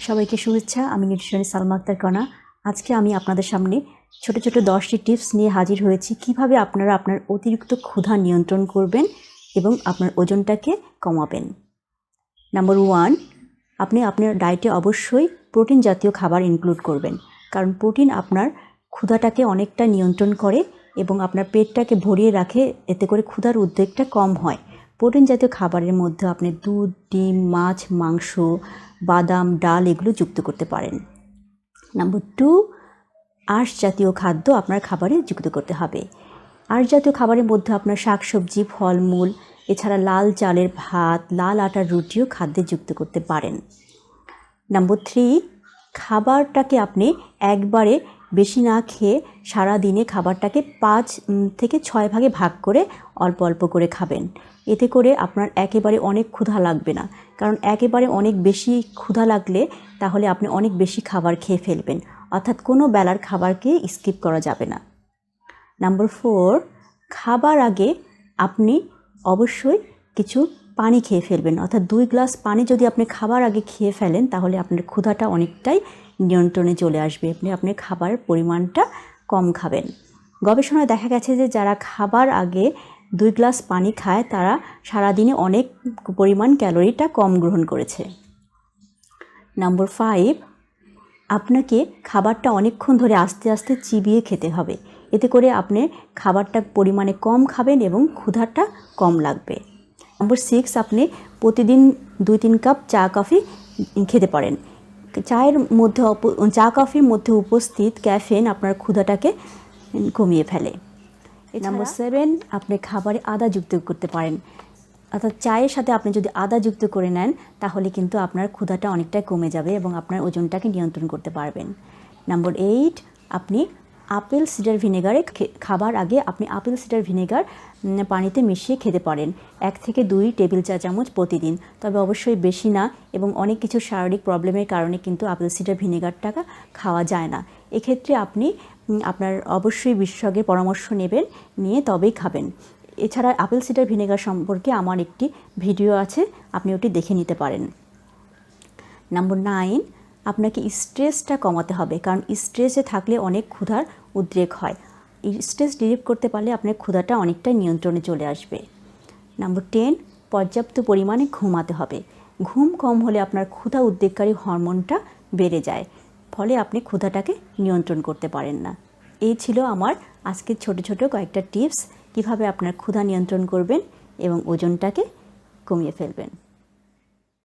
সবাইকে শুভেচ্ছা। আমি নিউট্রিশনিস্ট সালমা আক্তার কণা। আজকে আমি আপনাদের সামনে ছোট ছোট 10টি টিপস নিয়ে হাজির হয়েছি, কিভাবে আপনারা আপনার অতিরিক্ত ক্ষুধা নিয়ন্ত্রণ করবেন এবং আপনার ওজনটাকে কমাবেন। নাম্বার 1, আপনি আপনার ডায়েটে অবশ্যই প্রোটিন জাতীয় খাবার ইনক্লুড করবেন, কারণ প্রোটিন আপনার ক্ষুধাটাকে অনেকটা নিয়ন্ত্রণ করে এবং আপনার পেটটাকে ভরিয়ে রাখে, এতে করে ক্ষুধার উদ্বেগটা কম হয়। প্রোটিন জাতীয় খাবারের মধ্যে আপনি দুধ, ডিম, মাছ, মাংস, বাদাম, ডাল এগুলো যুক্ত করতে পারেন। নাম্বার 2, আঁশ জাতীয় খাদ্য আপনার খাবারে যুক্ত করতে হবে। আঁশ জাতীয় খাবারের মধ্যে আপনার শাকসবজি, ফলমূল, এছাড়া লাল চালের ভাত, লাল আটার রুটিও খাদ্যে যুক্ত করতে পারেন। নাম্বার 3, খাবারটাকে আপনি একবারে বেশি না খেয়ে সারা দিনে খাবারটাকে 5 থেকে 6 ভাগে ভাগ করে অল্প অল্প করে খাবেন। এতে করে আপনার একেবারে অনেক ক্ষুধা লাগবে না, কারণ একেবারে অনেক বেশি ক্ষুধা লাগলে তাহলে আপনি অনেক বেশি খাবার খেয়ে ফেলবেন, অর্থাৎ কোনো বেলার খাবারকে স্কিপ করা যাবে না। নাম্বার 4, খাবার আগে আপনি অবশ্যই কিছু পানি খেয়ে ফেলবেন, অর্থাৎ 2 গ্লাস পানি যদি আপনি খাবার আগে খেয়ে ফেলেন তাহলে আপনার ক্ষুধাটা অনেকটাই নিয়ন্ত্রণে চলে আসবে। আপনি খাবারের পরিমাণটা কম খাবেন। গবেষণায় দেখা গেছে যে যারা খাবার আগে 2 গ্লাস পানি খায় তারা সারাদিনে অনেক পরিমাণ ক্যালোরিটা কম গ্রহণ করেছে। নাম্বার 5, আপনাকে খাবারটা অনেকক্ষণ ধরে আস্তে আস্তে চিবিয়ে খেতে হবে, এতে করে আপনি খাবারটা পরিমাণে কম খাবেন এবং ক্ষুধাটা কম লাগবে। নাম্বার 6, আপনি প্রতিদিন 2-3 কাপ চা কফি খেতে পারেন। চা কফির মধ্যে উপস্থিত ক্যাফেন আপনার ক্ষুধাটাকে কমিয়ে ফেলে। নাম্বার 7, আপনি খাবারে আদা যুক্ত করতে পারেন, অর্থাৎ চায়ের সাথে আপনি যদি আদা যুক্ত করে নেন তাহলে কিন্তু আপনার ক্ষুধাটা অনেকটাই কমে যাবে এবং আপনার ওজনটাকে নিয়ন্ত্রণ করতে পারবেন। নাম্বার 8, আপনি আপেল সিডার ভিনেগারে খাবার আগে আপনি আপেল সিডার ভিনেগার পানিতে মিশিয়ে খেতে পারেন 1 থেকে 2 টেবিল চা চামচ প্রতিদিন, তবে অবশ্যই বেশি না, এবং অনেক কিছু শারীরিক প্রবলেমের কারণে কিন্তু আপেল সিডার ভিনেগারটা খাওয়া যায় না। এক্ষেত্রে আপনি আপনার অবশ্যই বিশেষজ্ঞের পরামর্শ নেবেন, নিয়ে তবেই খাবেন। এছাড়া আপেল সিডার ভিনেগার সম্পর্কে আমার একটি ভিডিও আছে, আপনি ওটি দেখে নিতে পারেন। নাম্বার 9, আপনাকে স্ট্রেসটা কমাতে হবে, কারণ স্ট্রেসে থাকলে অনেক ক্ষুধার উদ্রেক হয়। স্ট্রেস রিলিভ করতে পারলে আপনার ক্ষুধাটা অনেকটাই নিয়ন্ত্রণে চলে আসবে। নাম্বার 10, পর্যাপ্ত পরিমাণে ঘুমাতে হবে। ঘুম কম হলে আপনার ক্ষুধা উদ্রেককারী হরমোনটা বেড়ে যায়, ফলে আপনি ক্ষুধাটাকে নিয়ন্ত্রণ করতে পারেন না। এই ছিল আমার আজকের ছোট ছোট কয়েকটা টিপস, কিভাবে আপনার ক্ষুধা নিয়ন্ত্রণ করবেন এবং ওজনটাকে কমিয়ে ফেলবেন।